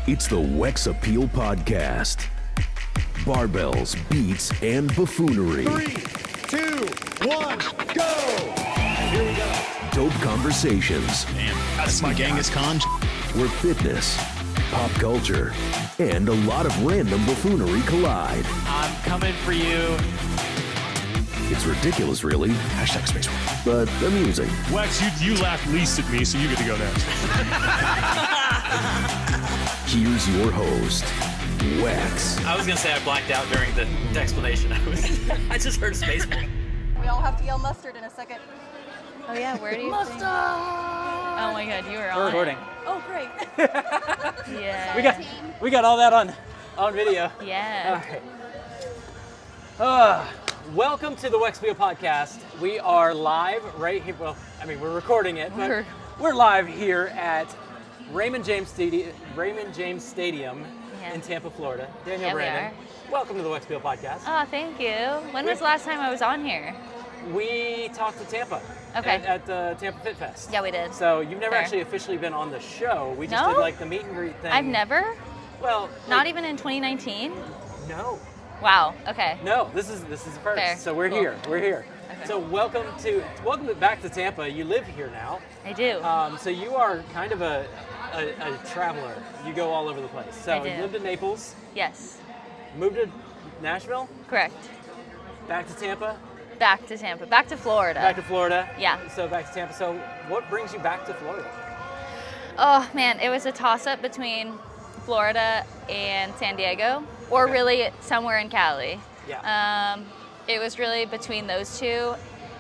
It's the Wex Appeal Podcast. Barbells, beats, and buffoonery. 3, 2, 1, go! Here we go. Dope conversations. Damn, that's my Genghis Khan. Where fitness, pop culture, and a lot of random buffoonery collide. I'm coming for you. It's ridiculous, really. Hashtag space war. But amusing. Wex, you laughed least at me, so you get to go next. Here's your host, Wex. I was gonna say I blacked out during the explanation. I just heard Spaceball. We all have to yell mustard in a second. Oh yeah, where do you Mustard! Oh my god, you were on. We're recording. Oh, great. Yeah. We got all that on video. Yeah. All right. Welcome to the Wex Appeal Podcast. We are live right here. Well, I mean, we're recording it, but we're live here at Raymond James Stadium in Tampa, Florida. Danielle Brandon, welcome to the Wex Appeal Podcast. Oh, thank you. When was the last time I was on here? We talked to Tampa. Okay. At the Tampa Fit Fest. Yeah, we did. So you've never Fair. actually officially been on the show. We just No? did like the meet and greet thing. I've never? Well, Not even in 2019? No. Wow, okay. No, this is the first. Fair. So we're Cool. here. We're here. Okay. So welcome back to Tampa. You live here now. I do. So you are kind of a traveler. You go all over the place. So I do. you lived in Naples, Yes, moved to Nashville, correct. back to Tampa, Back to Tampa, back to Florida. back to Florida. Yeah. So back to Tampa. So what brings you back to Florida? Oh man, it was a toss-up between Florida and San Diego, or Okay. really somewhere in Cali. Yeah. It was really between those two,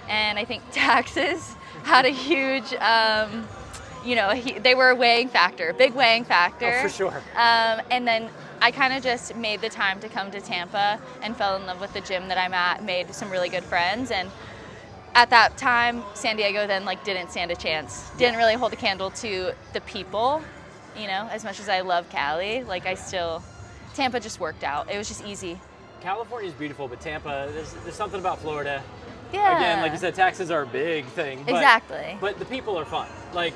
and I think taxes had a huge, they were a weighing factor, big weighing factor. Oh, for sure. And then I kind of just made the time to come to Tampa and fell in love with the gym that I'm at, made some really good friends, and at that time, San Diego then didn't stand a chance. Didn't really hold a candle to the people, as much as I love Cali, Tampa just worked out. It was just easy. California is beautiful, but Tampa, there's something about Florida. Yeah. Again, like you said, taxes are a big thing. But, Exactly. But the people are fun. Like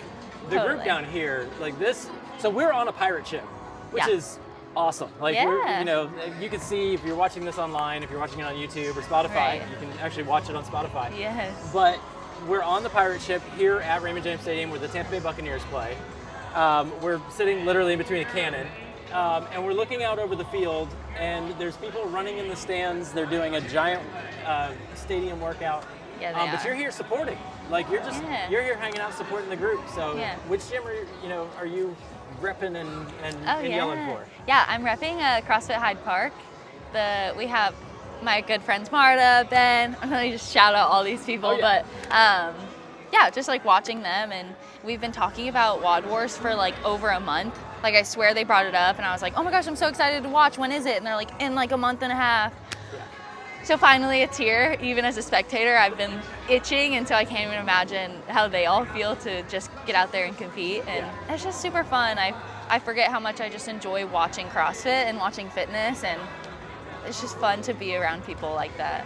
the Totally. group down here, like this. So we're on a pirate ship, which Yeah. is awesome. Like Yeah. you can see if you're watching this online, if you're watching it on YouTube or Spotify, Right. you can actually watch it on Spotify. Yes. But we're on the pirate ship here at Raymond James Stadium where the Tampa Bay Buccaneers play. We're sitting literally in between a cannon. And we're looking out over the field, and there's people running in the stands. They're doing a giant stadium workout. Yeah, they But are. you're here supporting. Like you're here hanging out supporting the group. So Yeah. which gym are you repping and yelling for? Yeah, I'm repping CrossFit Hyde Park. We have my good friends Marta, Ben. I'm gonna just shout out all these people, Oh, yeah. but just watching them, and we've been talking about WOD Wars for over a month. I swear they brought it up, and I was like, oh my gosh, I'm so excited to watch. When is it? And they're like, in a month and a half. Yeah. So finally it's here. Even as a spectator, I've been itching, and so I can't even imagine how they all feel to just get out there and compete. And it's just super fun. I forget how much I just enjoy watching CrossFit and watching fitness, and it's just fun to be around people like that.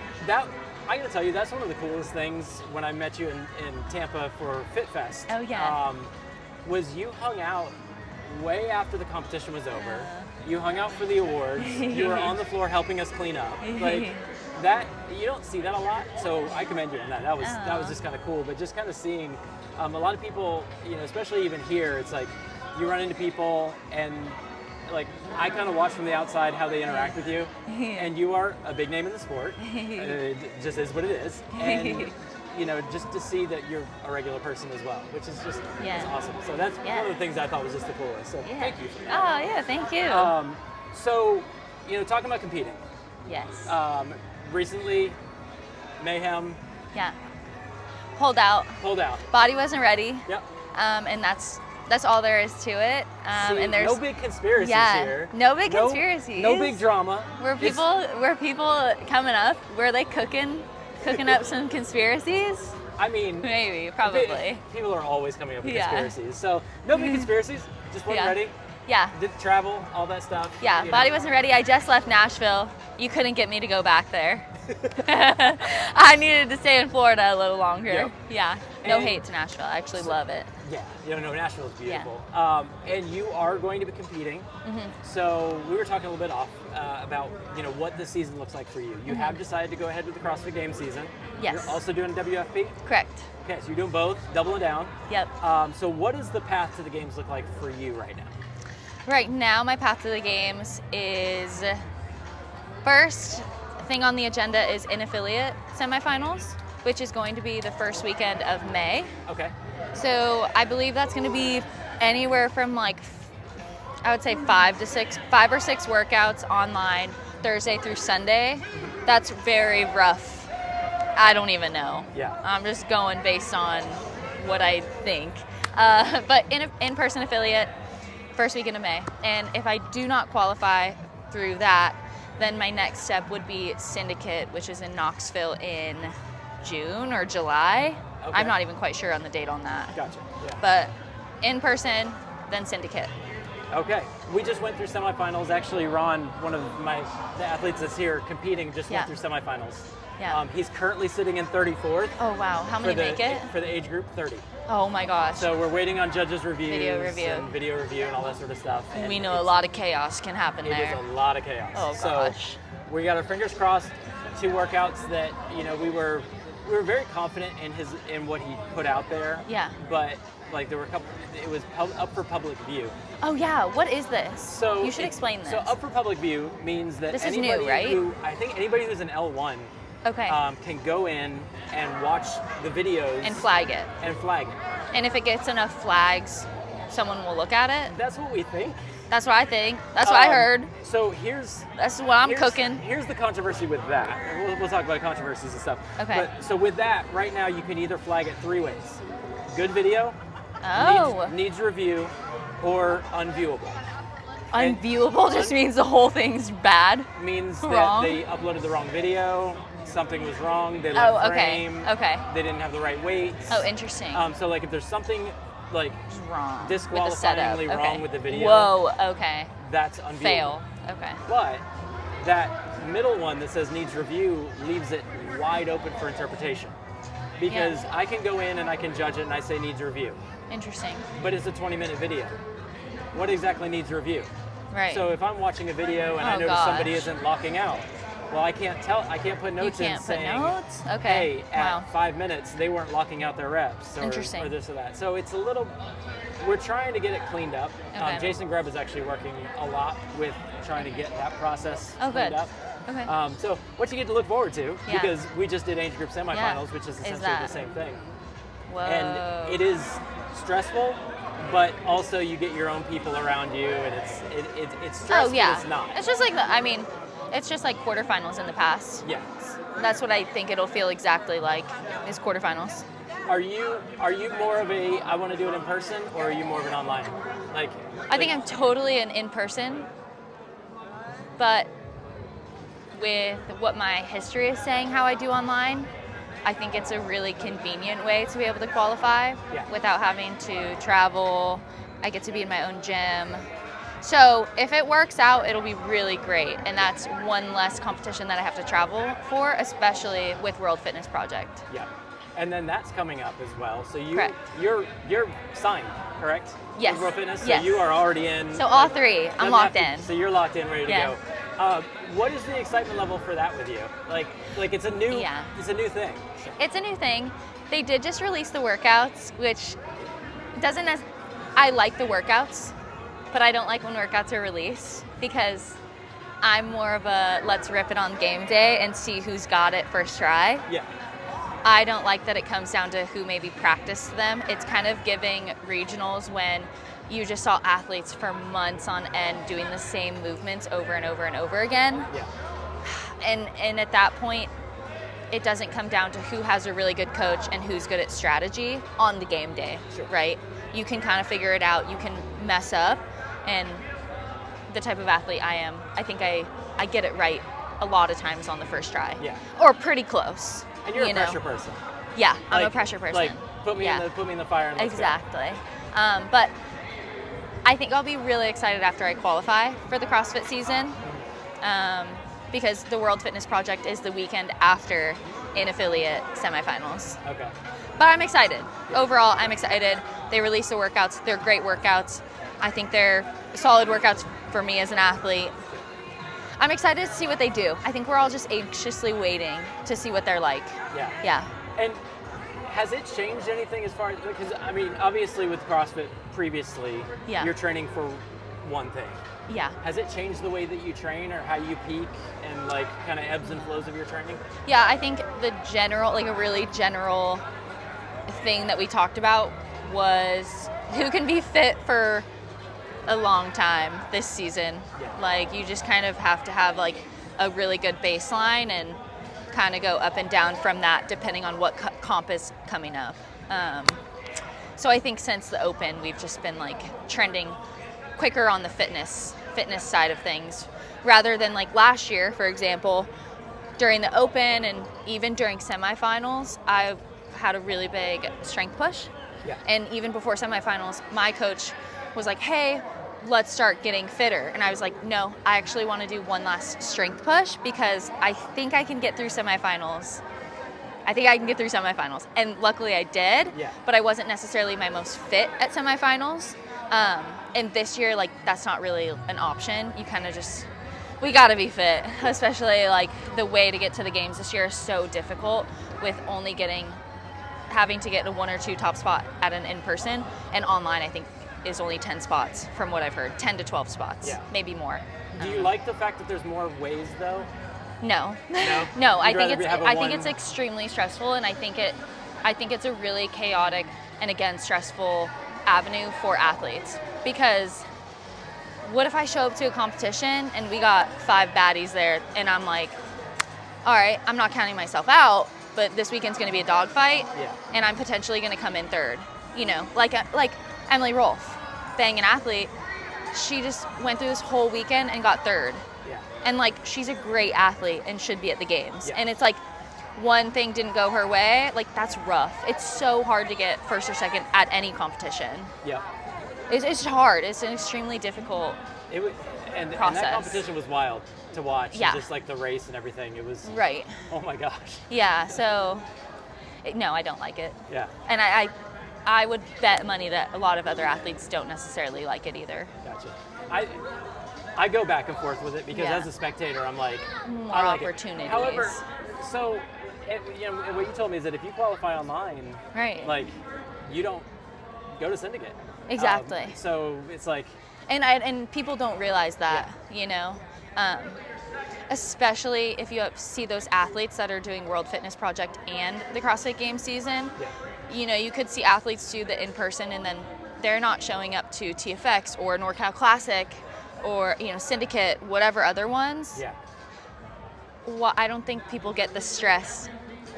I gotta tell you, that's one of the coolest things when I met you in Tampa for Fit Fest. Oh, yeah. Was you hung out way after the competition was over. You hung out for the awards. You were on the floor helping us clean up. Like that, you don't see that a lot. So I commend you on that. That was just kind of cool. But just kind of seeing a lot of people, especially even here, it's like you run into people and I kind of watch from the outside how they interact with you, and you are a big name in the sport. It just is what it is, and just to see that you're a regular person as well, which is just it's awesome. So that's one of the things I thought was just the coolest. So thank you for that. Oh yeah, thank you. So talking about competing. Yes. Recently, Mayhem. Yeah. Pulled out. Body wasn't ready. Yep. And that's all there is to it. See, And there's no big conspiracies here. No big conspiracies. No big drama. Were people coming up? Were they cooking up some conspiracies? I mean, Maybe, probably. People are always coming up with Yeah. conspiracies. So no big conspiracies. Just wasn't ready. Yeah. Didn't travel, all that stuff. Yeah, body wasn't ready. I just left Nashville. You couldn't get me to go back there. I needed to stay in Florida a little longer. Yep. Yeah. No hate to Nashville. I actually love it. Yeah, no, Nashville's beautiful. And you are going to be competing. So we were talking a little bit off about, what the season looks like for you. You have decided to go ahead with the CrossFit Games season. Yes. You're also doing WFP? Correct. Okay, so you're doing both, doubling down. Yep. So what does the path to the games look like for you right now? Right now, my path to the games is first thing on the agenda is in affiliate semifinals, which is going to be the first weekend of May. Okay. So I believe that's going to be anywhere from I would say 5 or 6 workouts online Thursday through Sunday. That's very rough. I don't even know. Yeah. I'm just going based on what I think. But in-person affiliate, first weekend of May. And if I do not qualify through that, then my next step would be Syndicate, which is in Knoxville in June or July. Okay. I'm not even quite sure on the date on that. Gotcha. Yeah. But in person, then Syndicate. Okay. We just went through semifinals. Actually, Ron, one of the athletes that's here competing, just went through semifinals. Yeah. He's currently sitting in 34th. Oh, wow. How many make it? For the age group 30. Oh, my gosh. So we're waiting on judges' reviews. Video review. And video review and all that sort of stuff. And We know a lot of chaos can happen It there. is a lot of chaos. Oh, So gosh. we got our fingers crossed. 2 workouts that, we were very confident in what he put out there. Yeah. But there were a couple, it was up for public view. Oh, yeah. What is this? So you should explain this. So up for public view means that This is anybody new, right? I think anybody who's an L1 Okay. can go in and watch the videos And flag it. and flag it. And if it gets enough flags, someone will look at it. That's what we think. That's what I think. That's what I heard. So That's what I'm here's cooking. Here's the controversy with that. We'll talk about controversies and stuff. Okay. But so with that, right now you can either flag it 3 ways: good video, Oh. needs review, or unviewable. Unviewable just means the whole thing's bad. Means Wrong. that they uploaded the wrong video, something was wrong, they left Oh, okay. frame, Okay. they didn't have the right weights. Oh, interesting. So if there's something Wrong. disqualifyingly wrong with the video, Whoa, okay. that's unviewable. Fail. Okay. But that middle one that says needs review leaves it wide open for interpretation. Because I can go in and I can judge it and I say needs review. Interesting. But it's a 20-minute video. What exactly needs review? Right. So if I'm watching a video and I Oh, notice somebody gosh. isn't locking out, well, I can't put notes you in can't put saying, notes? Okay. hey, at Wow. 5 minutes, they weren't locking out their reps, or Interesting. this or that. So it's we're trying to get it cleaned up. Okay. Jason Grubb is actually working a lot with trying to get that process Oh, cleaned good. up. Okay. So what you get to look forward to, Yeah. because we just did age group semifinals, which is Is essentially that- the same thing. Whoa. And it is stressful, but also you get your own people around you, and it's stressful. Oh, yeah. It's not. It's just it's just like quarterfinals in the past. Yeah. That's what I think it'll feel exactly like, is quarterfinals. Are you more of a I want to do it in person, or are you more of an online? I think I'm totally an in-person, but with what my history is saying how I do online, I think it's a really convenient way to be able to qualify without having to travel. I get to be in my own gym. So if it works out, it'll be really great. And that's one less competition that I have to travel for, especially with World Fitness Project. Yeah. And then that's coming up as well. So Correct. you're with correct? Yes. With World Fitness? So Yes. you are already in. So all three, I'm doesn't locked have to- in. So you're locked in, ready to Yeah. go. What is the excitement level for that with you? Like it's a new it's a new thing. It's a new thing. They did just release the workouts, which doesn't I like the workouts, but I don't like when workouts are released because I'm more of a let's rip it on game day and see who's got it first try. Yeah. I don't like that it comes down to who maybe practiced them. It's kind of giving regionals when you just saw athletes for months on end doing the same movements over and over and over again. Yeah. And at that point, it doesn't come down to who has a really good coach and who's good at strategy on the game day, right? You can kind of figure it out. You can mess up, and the type of athlete I am, I think I get it right a lot of times on the first try. Yeah. Or pretty close. And you're a know? pressure person. Yeah, I'm a pressure person. Like put me in the fire and let's go. Exactly. But I think I'll be really excited after I qualify for the CrossFit season, because the World Fitness Project is the weekend after in affiliate semifinals. Okay. But I'm excited. Overall, I'm excited. They release the workouts. They're great workouts. I think they're solid workouts for me as an athlete. I'm excited to see what they do. I think we're all just anxiously waiting to see what they're like. Yeah. Yeah. And has it changed anything as far as, because I mean, obviously with CrossFit previously, Yeah. you're training for one thing. Yeah. Has it changed the way that you train or how you peak and like kind of ebbs and flows of your training? Yeah, I think the general, like a really general thing that we talked about was who can be fit for a long time this season. Yeah. Like you just kind of have to have like a really good baseline and kind of go up and down from that depending on what comp is coming up. So I think since the Open, we've just been like trending quicker on the fitness side of things, rather than like last year, for example, during the Open and even during semifinals, I had a really big strength push. Yeah. And even before semifinals, my coach was like, hey, let's start getting fitter. And I was like, no, I actually want to do one last strength push because I think I can get through semifinals. And luckily I did, Yeah. but I wasn't necessarily my most fit at semifinals. And this year, like, that's not really an option. You kind of just, we got to be fit, especially like the way to get to the games this year is so difficult with only having to get a 1 or 2 top spot at an in-person, and online I think is only 10 spots from what I've heard, 10 to 12 spots, Yeah. maybe more. Do you like the fact that there's more ways though? No. No? No, I You'd think rather it's have a I think one- it's extremely stressful, and I think it's a really chaotic and again stressful avenue for athletes, because what if I show up to a competition and we got 5 baddies there and I'm like, all right, I'm not counting myself out, but this weekend's going to be a dogfight, Yeah. and I'm potentially going to come in third. You know, like Emily Rolfe, being an athlete, she just went through this whole weekend and got third. Yeah. And like, she's a great athlete and should be at the games. Yeah. And it's like, one thing didn't go her way, like that's rough. It's so hard to get first or second at any competition. Yeah. It's hard. It's an extremely difficult. It was, and that Process. competition was wild to watch. Yeah. Just like the race and everything. It was, Right. oh my gosh. Yeah. So, no, I don't like it. Yeah. And I would bet money that a lot of other athletes don't necessarily like it either. Gotcha. I go back and forth with it because Yeah. as a spectator, I'm like, More I like opportunities. It. However, so you know, what you told me is that if you qualify online, Right. like you don't go to syndicate. Exactly. So it's like, And people don't realize that, you know, especially if you see those athletes that are doing World Fitness Project and the CrossFit Games season. yeah, You know, you could see athletes do the in-person and then they're not showing up to TFX or NorCal Classic or, you know, Syndicate, whatever other ones. yeah, Well, I don't think people get the stress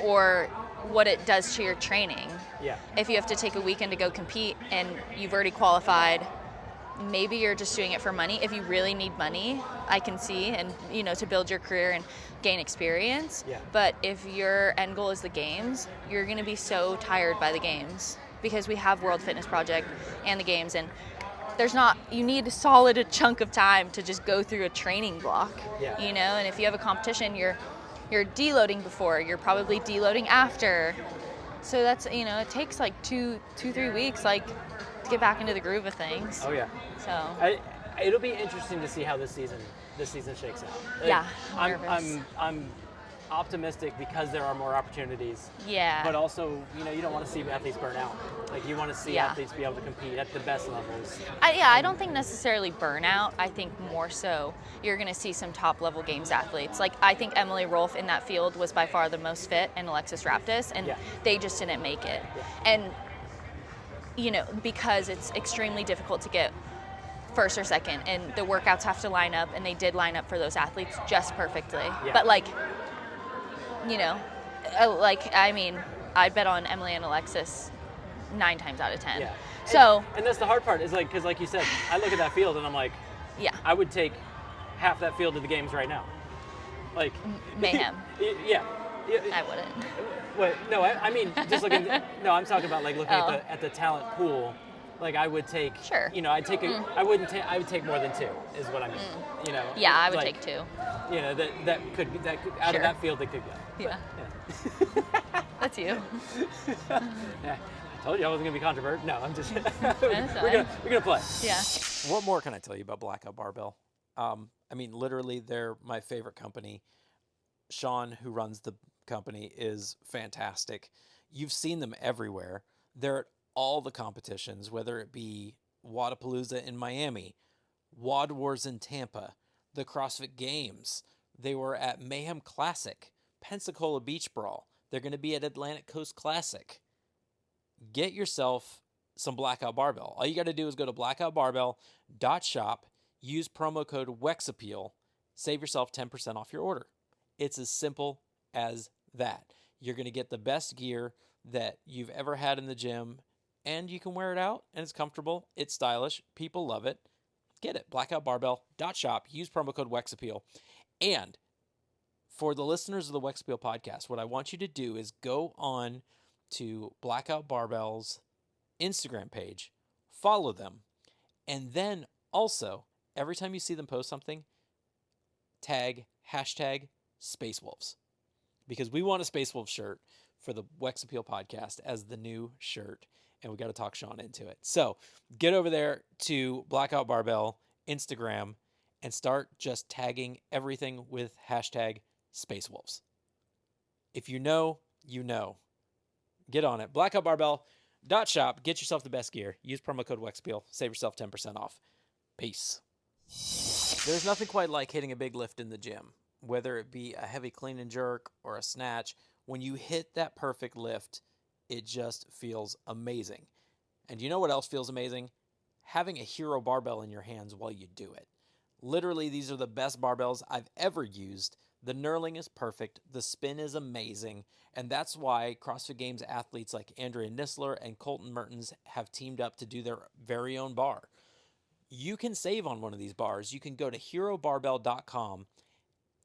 or what it does to your training. yeah, If you have to take a weekend to go compete and you've already qualified, maybe you're just doing it for money. If you really need money, I can see, and you know, to build your career and gain experience. Yeah. But if your end goal is the games, you're going to be so tired by the games because we have World Fitness Project and the games, and you need a solid chunk of time to just go through a training block. Yeah. You know, and if you have a competition, you're deloading before, you're probably deloading after. So that's, you know, it takes like 2-3 weeks, like, to get back into the groove of things. oh yeah. So It'll be interesting to see how this season shakes out. Like, Yeah, I'm optimistic because there are more opportunities. yeah. But also, you know, you don't want to see athletes burn out. Like you want to see Yeah. athletes be able to compete at the best levels. I don't think necessarily burnout. I think more so you're going to see some top level games athletes. Like I think Emily Rolfe in that field was by far the most fit, and Alexis Raptis, and Yeah. they just didn't make it. Yeah. And you know, because it's extremely difficult to get first or second, and the workouts have to line up, and they did line up for those athletes just perfectly. Yeah. But like, you know, I mean, I'd bet on Emily and Alexis 9 times out of 10. Yeah. So And that's the hard part is like, because like you said, I look at that field and I'm like, yeah, I would take half that field to the games right now. Like Mayhem. yeah. I wouldn't. Wait, no, I mean just looking. No, I'm talking about like looking Oh. at the talent pool. Like I would take. Sure. You know, I'd take. I wouldn't take. I would take more than 2. Is what I mean. You know. Yeah, I would like, take 2. You know that could out Sure. of that field that could go. Yeah. Yeah. That's you. Yeah, I told you I wasn't gonna be controversial. No, I'm just. That's we're gonna play. Yeah. What more can I tell you about Blackout Barbell? I mean, literally, they're my favorite company. Sean, who runs the company, is fantastic. You've seen them everywhere. They're at all the competitions, whether it be Wadapalooza in Miami, WOD Wars in Tampa, the CrossFit Games. They were at Mayhem Classic, Pensacola Beach Brawl. They're going to be at Atlantic Coast Classic. Get yourself some Blackout Barbell. All you got to do is go to blackoutbarbell.shop, use promo code WEXAPPEAL, save yourself 10% off your order. It's as simple as that. You're going to get the best gear that you've ever had in the gym, and you can wear it out, and it's comfortable, it's stylish, people love it. Get it, blackoutbarbell.shop, use promo code WEXAPPEAL. And for the listeners of the Wex Appeal podcast, what I want you to do is go on to Blackout Barbell's Instagram page, follow them, and then also, every time you see them post something, tag #SpaceWolves. Because we want a Space Wolf shirt for the Wex Appeal podcast as the new shirt, and we got to talk Sean into it. So get over there to Blackout Barbell Instagram and start just tagging everything with #SpaceWolves. If you know, you know. Get on it. blackoutbarbell.shop. Get yourself the best gear. Use promo code WEXAPPEAL. Save yourself 10% off. Peace. There's nothing quite like hitting a big lift in the gym, whether it be a heavy clean and jerk or a snatch. When you hit that perfect lift, it just feels amazing. And you know what else feels amazing? Having a Hero barbell in your hands while you do it. Literally, these are the best barbells I've ever used. The knurling is perfect. The spin is amazing. And that's why CrossFit Games athletes like Andrea Nisler and Colton Mertens have teamed up to do their very own bar. You can save on one of these bars. You can go to herobarbell.com,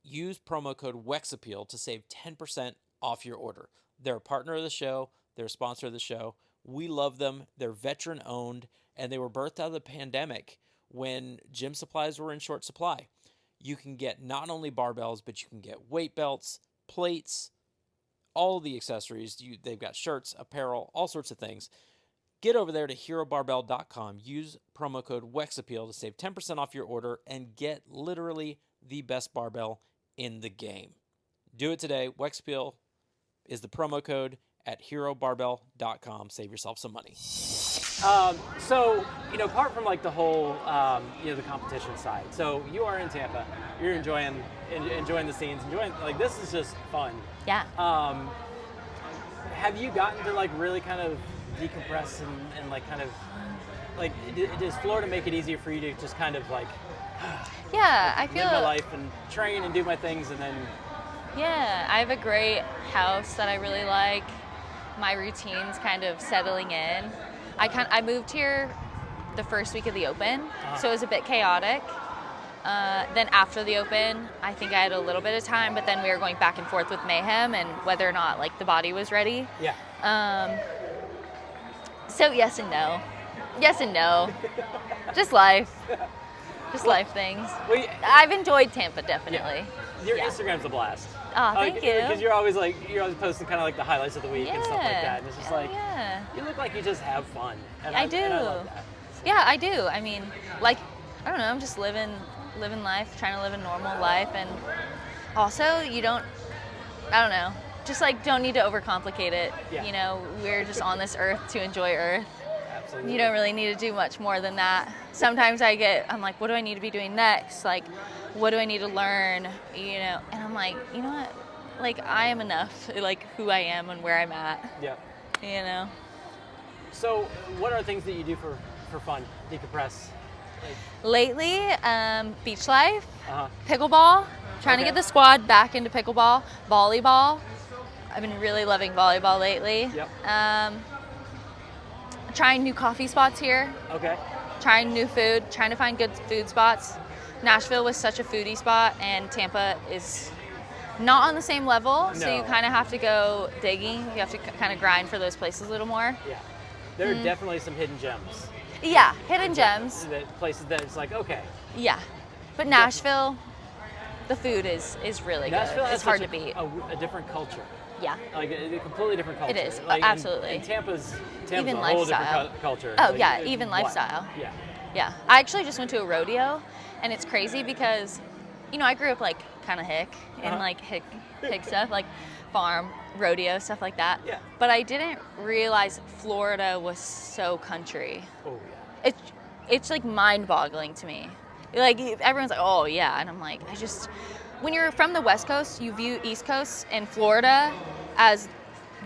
use promo code WEXAPPEAL to save 10% off your order. They're a partner of the show. They're a sponsor of the show. We love them. They're veteran owned, and they were birthed out of the pandemic when gym supplies were in short supply. You can get not only barbells, but you can get weight belts, plates, all the accessories. They've got shirts, apparel, all sorts of things. Get over there to herobarbell.com. Use promo code WEXAPPEAL to save 10% off your order and get literally the best barbell in the game. Do it today. WEXAPPEAL is the promo code at herobarbell.com. Save yourself some money. So, apart from like the whole, the competition side. So you are in Tampa. You're enjoying the scenes. This is just fun. Yeah. Have you gotten to like really kind of decompress and like kind of like does Florida make it easier for you to just kind of like yeah, I feel live my life and train and do my things and then yeah, I have a great house that I really like. My routine's kind of settling in. I moved here the first week of the Open, so it was a bit chaotic. Then after the Open, I think I had a little bit of time, but then we were going back and forth with Mayhem and whether or not like the body was ready. Yeah. So yes and no. Yes and no. Just life. Just life things. Well, I've enjoyed Tampa, definitely. Yeah. Your Instagram's a blast. Oh, thank you. Because you're always posting kind of like the highlights of the week and stuff like that. And it's just you look like you just have fun. And I do. And I love that. Yeah, I do. I mean, like, I don't know, I'm just living life, trying to live a normal life. And also, just like don't need to overcomplicate it. Yeah. We're just on this earth to enjoy Earth. Absolutely. You don't really need to do much more than that. Sometimes I'm like, what do I need to be doing next? Like, what do I need to learn? And I'm like, you know what? Like, I am enough, like who I am and where I'm at. Yeah. So what are things that you do for fun, decompress? Lately, beach life, pickleball, trying to get the squad back into pickleball, volleyball. I've been really loving volleyball lately. Yep. Trying new coffee spots here. Okay. Trying new food, trying to find good food spots. Nashville was such a foodie spot, and Tampa is not on the same level, so you kind of have to go digging. You have to kind of grind for those places a little more. Yeah. There are definitely some hidden gems. Yeah, hidden gems. Places that it's like, okay. Yeah. But Nashville, the food is really Nashville good. has It's hard to beat. A different culture. Yeah. Like a completely different culture. It is, Like, absolutely. And Tampa's Even a whole lifestyle. different culture. Oh, Like, yeah, even lifestyle. Yeah. Yeah. I actually just went to a rodeo, and it's crazy because, you know, I grew up like kind of hick and like hick stuff, like farm, rodeo, stuff like that. Yeah. But I didn't realize Florida was so country. Oh yeah. It's like mind-boggling to me. Like everyone's like, oh yeah, and I'm like, when you're from the West Coast, you view East Coast and Florida as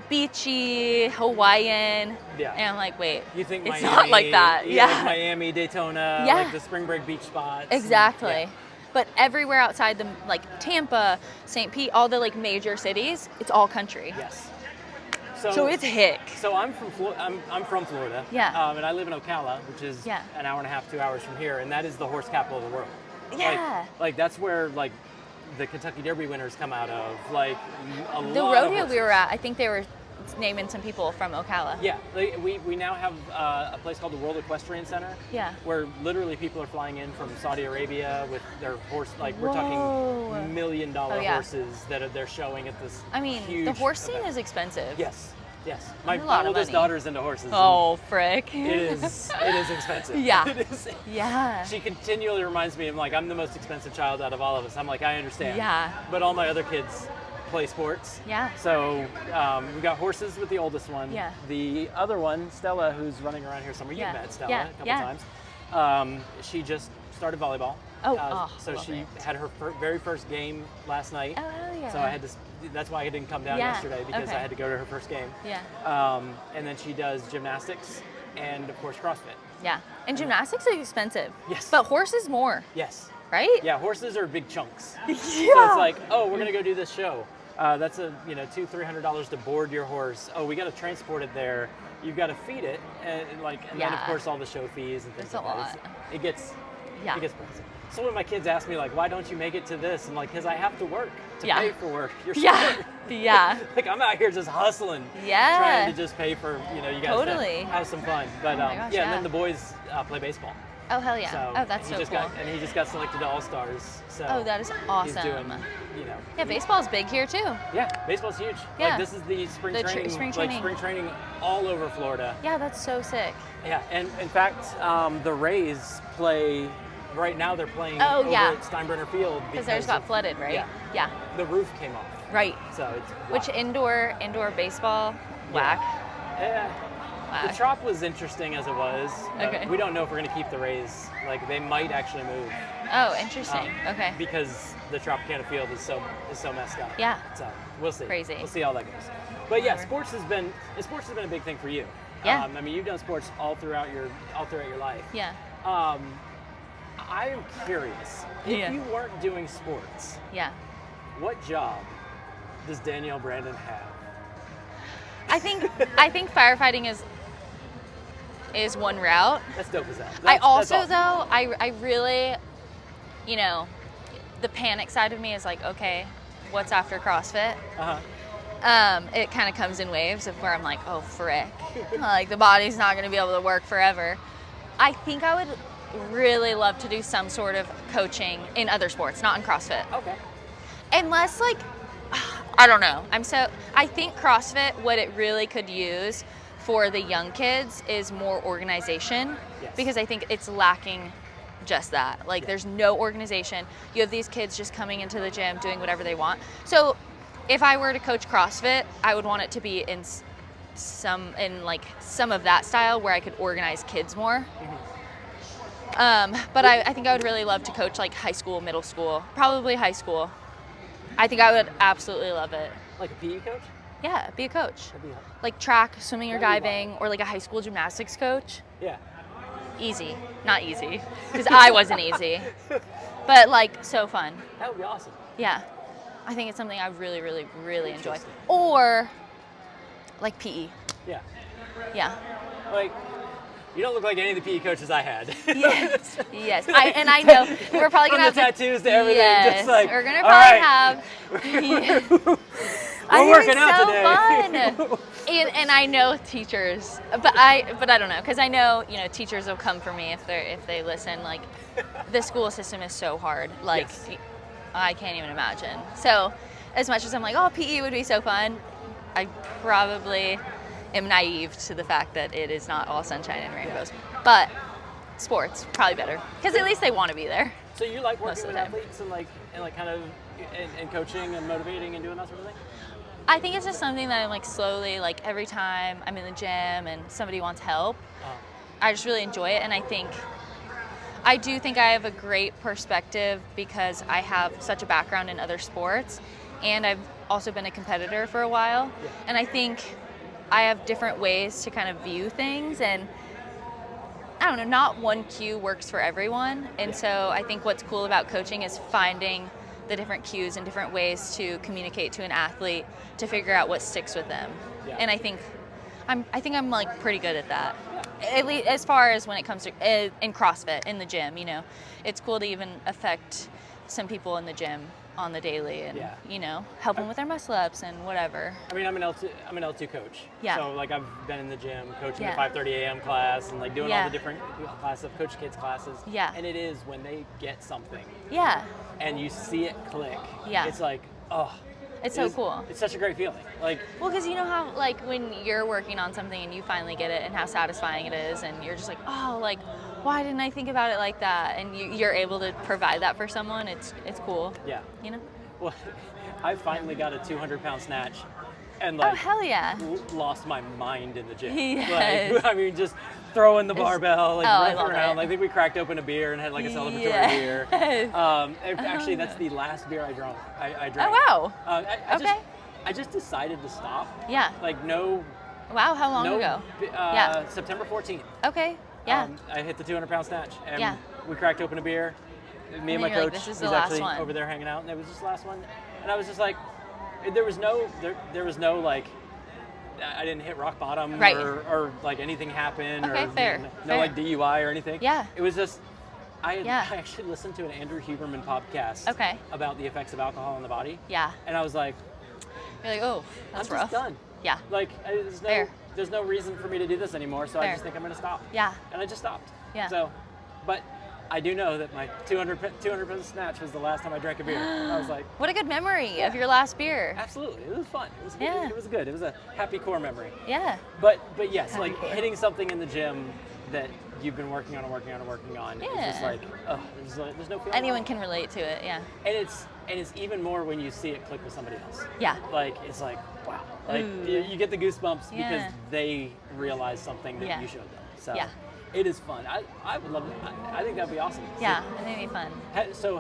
beachy, Hawaiian. Yeah. And I'm like, wait, You think it's Miami, not like that. Yeah. like Miami, Daytona, Yeah. like the spring break beach spots. Exactly. Yeah. But everywhere outside the like Tampa, St. Pete, all the like major cities, it's all country. Yes. So it's hick. So I'm from Florida. Yeah. And I live in Ocala, which is Yeah. an hour and a half, 2 hours from here, and that is the horse capital of the world. Yeah. Like that's where like the Kentucky Derby winners come out of. Like a The lot of rodeo horses. we were at, I think they were naming some people from Ocala. Yeah, like, we now have a place called the World Equestrian Center. Yeah. Where literally people are flying in from Saudi Arabia with their horse. Like we're Whoa. talking $1 million Oh, yeah. horses that they're showing at this. I mean, huge the horse scene event. is expensive. Yes. Yes. That's My a lot of oldest money. daughter's into horses. Oh, frick. and It is expensive. Yeah. It is. Yeah. She continually reminds me, I'm the most expensive child out of all of us. I'm like, I understand. Yeah. But all my other kids play sports. Yeah. So we got horses with the oldest one. Yeah. The other one, Stella, who's running around here somewhere. Yeah. You've met Stella Yeah. a couple Yeah. times. She just started volleyball. Oh, so love she it. had her very first game last night. Oh, hell yeah. So I had to. That's why I didn't come down Yeah. yesterday because Okay. I had to go to her first game. Yeah. And then she does gymnastics and of course CrossFit. Yeah. And gymnastics is expensive. Yes. But horses more, Yes. right? Yeah, horses are big chunks. Yeah. So it's like, oh, we're gonna go do this show. That's a $200-300 to board your horse. Oh, we got to transport it there. You've got to feed it, and then of Yeah. course all the show fees and things It's a like lot. that. It gets Yeah. pricey. So when my kids ask me like, why don't you make it to this? I'm like, because I have to work to Yeah. pay for your Yeah. sport. Yeah. Like I'm out here just hustling, Yeah. trying to just pay for you guys Totally. to have some fun. But my gosh, yeah, and yeah. then the boys play baseball. Oh, hell yeah. So Oh, that's he so just cool. he just got selected to All Stars. So Oh, that is he's awesome. doing, Yeah, baseball's big here too. Yeah, baseball's huge. Yeah. Like this is the spring The training, spring like training. spring training all over Florida. Yeah, that's so sick. Yeah, and in fact, the Rays play right now. They're playing Oh, over yeah. at Steinbrenner Field Because theirs got flooded, right? Yeah, Yeah. the roof came off. Right. So it's Which indoor baseball, whack. Yeah. The Whack. Trop was interesting as it was. Okay. We don't know if we're going to keep the Rays. Like they might actually move. Oh, interesting. Okay. Because the Tropicana Field is so messed up. Yeah. So we'll see. Crazy. We'll see how that goes. But yeah, Whatever. sports has been a big thing for you. Yeah. I mean, you've done sports all throughout your life. Yeah. I am curious. If Yeah. you weren't doing sports, Yeah. what job does Danielle Brandon have? I think firefighting is one route. That's dope as that. I That's also awesome. though I really, the panic side of me is like, okay, what's after CrossFit? Uh-huh. It kind of comes in waves of where I'm like, oh frick, like the body's not going to be able to work forever. I think I would really love to do some sort of coaching in other sports, not in CrossFit. Okay. Unless like, I don't know. I think CrossFit, what it really could use for the young kids is more organization. Yes. Because I think it's lacking just that. Like there's no organization. You have these kids just coming into the gym, doing whatever they want. So if I were to coach CrossFit, I would want it to be in some of that style where I could organize kids more. But I think I would really love to coach like high school, middle school, probably high school. I think I would absolutely love it. Like a PE coach? Yeah, be a coach. That'd be Like track, swimming or That'd be diving, or like a high school gymnastics coach. Yeah. Easy. Not easy, because I wasn't easy. But like so fun. That would be awesome. Yeah. I think it's something I really, really, really enjoy. Interesting. Or like PE. Yeah. Yeah. Like, you don't look like any of the PE coaches I had. Yes. Yes. I know we're probably gonna From have the tattoos to everything, Yes. just like, we're gonna all probably right. have. We're working out today. today. Fun. and I know teachers, but I don't know, because I know teachers will come for me if they listen. Like the school system is so hard. Like Yes. I can't even imagine. So as much as I'm like, oh, PE would be so fun, I probably am naive to the fact that it is not all sunshine and rainbows. But sports, probably better. Because at least they want to be there. So you like Most working of with the time. athletes and kind of and coaching and motivating and doing that sort of thing? I think it's just something that I'm like slowly, like every time I'm in the gym and somebody wants help, I just really enjoy it. And I do think I have a great perspective because I have such a background in other sports, and I've also been a competitor for a while. Yeah. And I think I have different ways to kind of view things, and I don't know, not one cue works for everyone. And so I think what's cool about coaching is finding the different cues and different ways to communicate to an athlete to figure out what sticks with them. Yeah. And I think I'm like pretty good at that. At least as far as when it comes to in CrossFit, in the gym, it's cool to even affect some people in the gym on the daily and, help them with their muscle ups and whatever. I mean, I'm an L2 coach. Yeah. So like I've been in the gym coaching Yeah. the 5:30 a.m. class and like doing all Yeah. the different classes. I've coached kids classes. Yeah. And it is when they get something Yeah. and you see it click. Yeah. It's like, oh. It's so cool. It's such a great feeling. Like, Well, because you know how, like, when you're working on something and you finally get it and how satisfying it is, and you're just like, oh, like, why didn't I think about it like that? And you're able to provide that for someone. It's cool. yeah. You know? Well, I finally got a 200-pound snatch and Oh, hell yeah. lost my mind in the gym. Yes. Like, I mean, just throwing the barbell, like I running love around. it. I think we cracked open a beer and had like a celebratory beer. Yes. Actually, that's the last beer I drank. I drank. Oh, wow. Okay. I just decided to stop. Yeah. Like no. Wow, how long no, ago? Yeah. September 14th. Okay. Yeah. I hit the 200-pound snatch, and Yeah. we cracked open a beer. Me and my then you're like, coach "This is was the last actually one." over there hanging out, and it was just the last one. And I was just like, there was no like, I didn't hit rock bottom Right. or like anything happened Okay, or fair, no fair. like DUI or anything. Yeah. It was just. I Yeah. actually listened to an Andrew Huberman podcast Okay. about the effects of alcohol on the body. Yeah. And I was like, You're like, oh, that's I'm rough. just done. Yeah. Like, Fair. there's no reason for me to do this anymore, so I Fair. just think I'm going to stop. Yeah. And I just stopped. Yeah. So, but I do know that my 200-pound snatch was the last time I drank a beer. I was like, What a good memory of your last beer. absolutely, it was fun. It was Yeah. It was good. It was a happy core memory. Yeah. But yes, Happy like core. hitting something in the gym that you've been working on. It's just Yeah. like, there's no feeling. Anyone like it. can relate to it. Yeah. And it's even more when you see it click with somebody else. Yeah. Like, it's like, wow. Like, Ooh. you get the goosebumps Yeah. because they realize something that Yeah. you showed them. So Yeah. it is fun. I would love it. I think that'd be awesome. Yeah. I think it'd be fun. So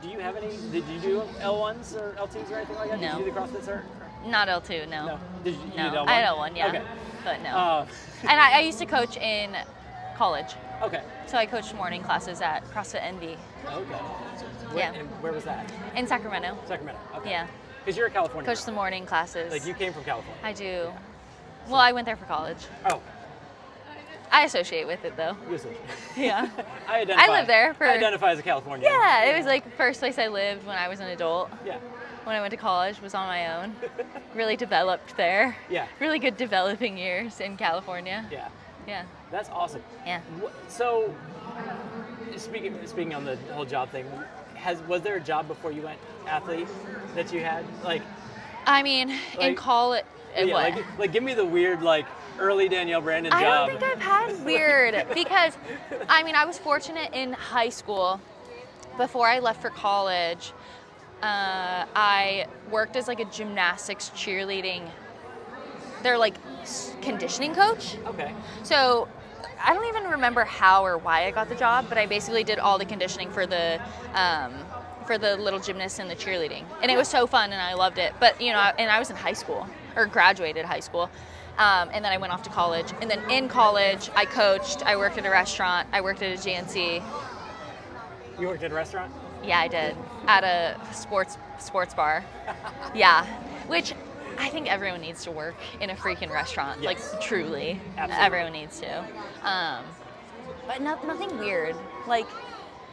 do you have any, did you do L1s or L2s or anything like that? No. Did you do the CrossFit cert? Not L2, no. No. Did you No. did L1? I had L1, yeah. Okay. But no. Uh, And I used to coach in college. okay. So I coached morning classes at CrossFit NV Okay. Yeah. And where was that? in Sacramento. Sacramento. Okay. Yeah. Because you're a California Coached the girl. morning classes. Like, you came from California. I do. Well, I went there for college. Oh. I associate with it though. You said. Yeah. I identify. I lived there for. I identify as a Californian. Yeah, it was like the first place I lived when I was an adult. Yeah. When I went to college, was on my own. Really developed there. Yeah. Really good developing years in California. Yeah. Yeah. That's awesome. Yeah. So, speaking on the whole job thing, was there a job before you went athlete that you had? Like, I mean, in Like- college, yeah, what? like give me the weird like early Danielle Brandon I job. don't think I've had weird because, I mean, I was fortunate in high school. Before I left for college, I worked as like a gymnastics cheerleading. They're like conditioning coach. Okay. So I don't even remember how or why I got the job, but I basically did all the conditioning for the little gymnasts and the cheerleading, and it was so fun and I loved it. But you know, and I was in high school or graduated high school, and then I went off to college. And then in college, I coached. I worked at a restaurant. I worked at a GNC. You worked at a restaurant? Yeah, I did at a sports bar. Yeah, which I think everyone needs to work in a freaking restaurant. Yes. Like truly, Absolutely. everyone needs to. But nothing weird. Like,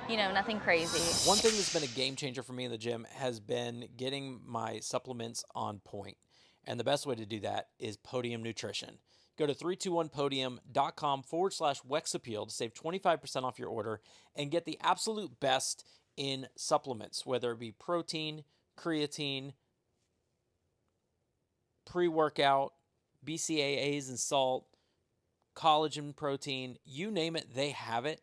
you know, nothing crazy. One thing that's been a game changer for me in the gym has been getting my supplements on point. And the best way to do that is Podium Nutrition. Go to 321podium.com/WEXappeal to save 25% off your order and get the absolute best in supplements, whether it be protein, creatine, pre-workout, BCAAs and salt, collagen protein, you name it, they have it.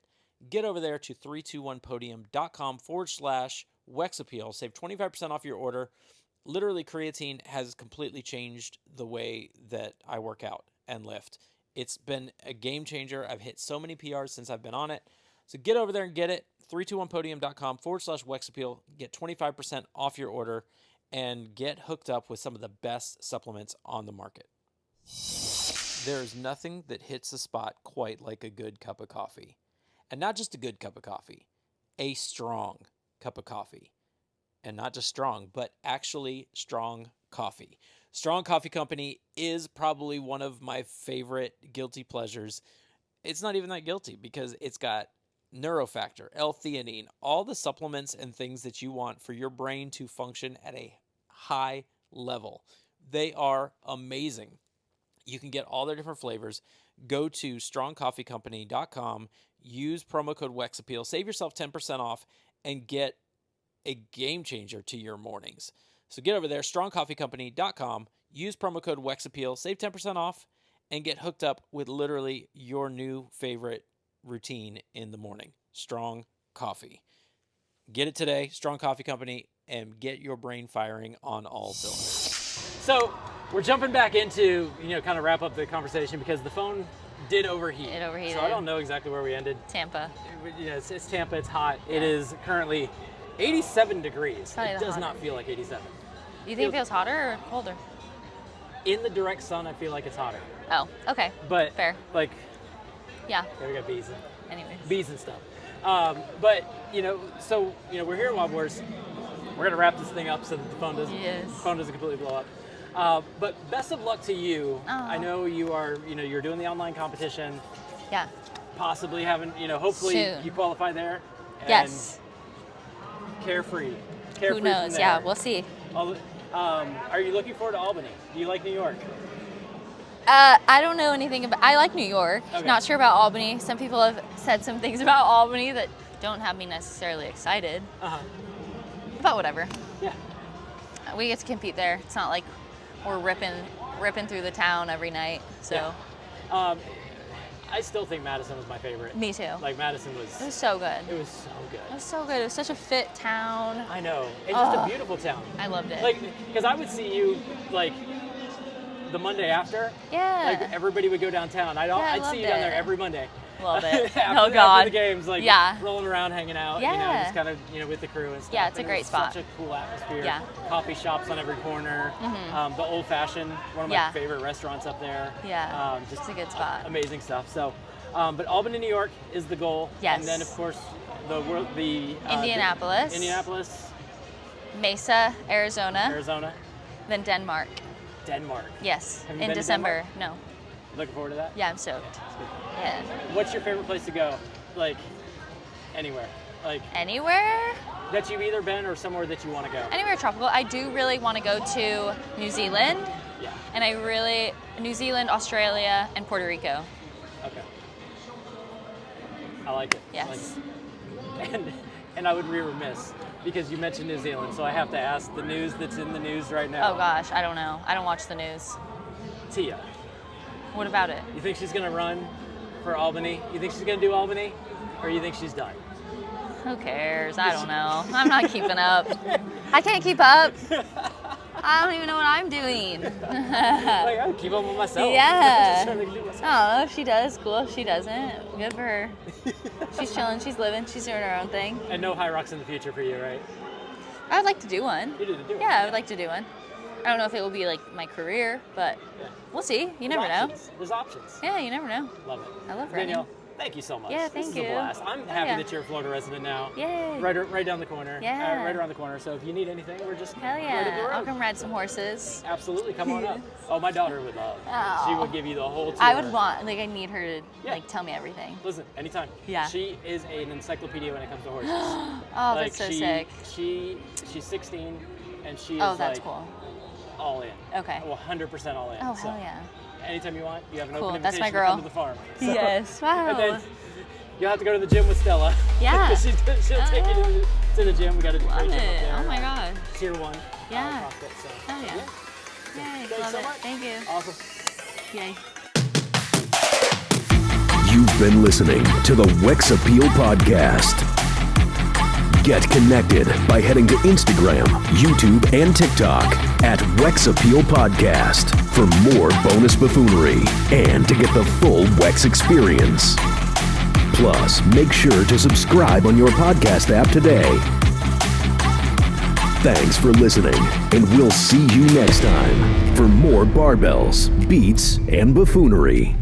Get over there to 321podium.com/WEXappeal. Save 25% off your order. Literally, creatine has completely changed the way that I work out and lift. It's been a game changer. I've hit so many PRs since I've been on it. So get over there and get it. 321podium.com/WEXappeal. Get 25% off your order and get hooked up with some of the best supplements on the market. There's nothing that hits the spot quite like a good cup of coffee. And not just a good cup of coffee, a strong cup of coffee. And not just strong, but actually strong coffee. Strong Coffee Company is probably one of my favorite guilty pleasures. It's not even that guilty because it's got neurofactor, L-theanine, all the supplements and things that you want for your brain to function at a high level. They are amazing. You can get all their different flavors. Go to strongcoffeecompany.com, use promo code WEXappeal, save yourself 10% off, and get a game changer to your mornings. So get over there, strongcoffeecompany.com, use promo code WEXappeal, save 10% off, and get hooked up with literally your new favorite routine in the morning. Strong Coffee. Get it today, Strong Coffee Company, and get your brain firing on all cylinders. So we're jumping back into, kind of wrap up the conversation because the phone did overheat. It overheated. So I don't know exactly where we ended. Tampa. It's Tampa, it's hot. Yeah. It is currently 87 degrees. It does not feel like 87. You think it feels hotter or colder? In the direct sun, I feel like it's hotter. Oh, okay. But fair. Yeah. There we got bees. Anyways. Bees and stuff. But we're here at WOD Wars. We're gonna wrap this thing up so that the phone doesn't completely blow up. But best of luck to you. Oh. I know you are. You're doing the online competition. Yeah. Possibly hopefully soon. You qualify there. And yes. Carefree. Who knows? Yeah, we'll see. Are you looking forward to Albany? Do you like New York? I don't know anything about. I like New York. Okay. Not sure about Albany. Some people have said some things about Albany that don't have me necessarily excited. But whatever. Yeah. We get to compete there. It's not like we're ripping through the town every night. So. Yeah. I still think Madison was my favorite. Me too. Like Madison was. It was so good. It was so good. It was so good. It was such a fit town. I know. And just a beautiful town. I loved it. Like, because I would see you like the Monday after. Yeah. Like everybody would go downtown. I'd see you down there every Monday. Love it. After the games, like rolling around, hanging out. Yeah. Just kind of with the crew and stuff. Yeah, it's a great spot. Such a cool atmosphere. Yeah. Coffee shops on every corner. Mm-hmm. The Old Fashioned, one of my favorite restaurants up there. Yeah. Just a good spot. Amazing stuff. So. But Albany, New York is the goal. Yes. And then, of course, Indianapolis. Indianapolis. Mesa, Arizona. Then Denmark. Denmark. Yes. Have you in been to December. Denmark? No. Looking forward to that? Yeah, I'm stoked. Yeah. What's your favorite place to go? Like, anywhere? Like anywhere? That you've either been or somewhere that you want to go? Anywhere tropical. I do really want to go to New Zealand. Yeah. And New Zealand, Australia, and Puerto Rico. Okay. I like it. Yes. I like it. And I would be remiss because you mentioned New Zealand, so I have to ask the news that's in the news right now. Oh gosh, I don't know. I don't watch the news. Tia. What about it? You think she's going to run for Albany? You think she's going to do Albany? Or you think she's done? Who cares? I don't know. I'm not keeping up. I can't keep up. I don't even know what I'm doing. Like, I keep up with myself. Yeah. I don't know. If she does, cool. If she doesn't, good for her. She's chilling. She's living. She's doing her own thing. And no high rocks in the future for you, right? I would like to do one. You do to do it. Yeah, I would like to do one. I don't know if it will be like my career, but we'll see. You never know. There's options. Yeah, you never know. Love it. I love running. Danielle, thank you so much. Yeah, thank you. This is a blast. I'm happy that you're a Florida resident now. Yay. Right down the corner. Yeah. Right around the corner. So if you need anything, we're just Hell right up the yeah. road. I'll come ride some horses. Absolutely. Come on up. Oh, my daughter would love. Oh. She would give you the whole tour. I would want, I need her to tell me everything. Listen, anytime. Yeah. She is an encyclopedia when it comes to horses. Oh, that's so sick. She's 16 and she is that's cool. all in. Okay. 100% all in. Oh, hell yeah. Anytime you want, you have an Cool, open that's invitation my girl. to come to the farm. So, Yes, wow. And then you'll have to go to the gym with Stella. Yeah. She'll take you to the gym. We got a great Love gym up it. there. Oh my god. Tier 1. Yeah. CrossFit, so. Hell yeah. Yay, Thanks love so it. much. Thank you. Awesome. Yay. You've been listening to the Wex Appeal Podcast. Get connected by heading to Instagram, YouTube, and TikTok at Wex Appeal Podcast for more bonus buffoonery and to get the full Wex experience. Plus, make sure to subscribe on your podcast app today. Thanks for listening, and we'll see you next time for more barbells, beats, and buffoonery.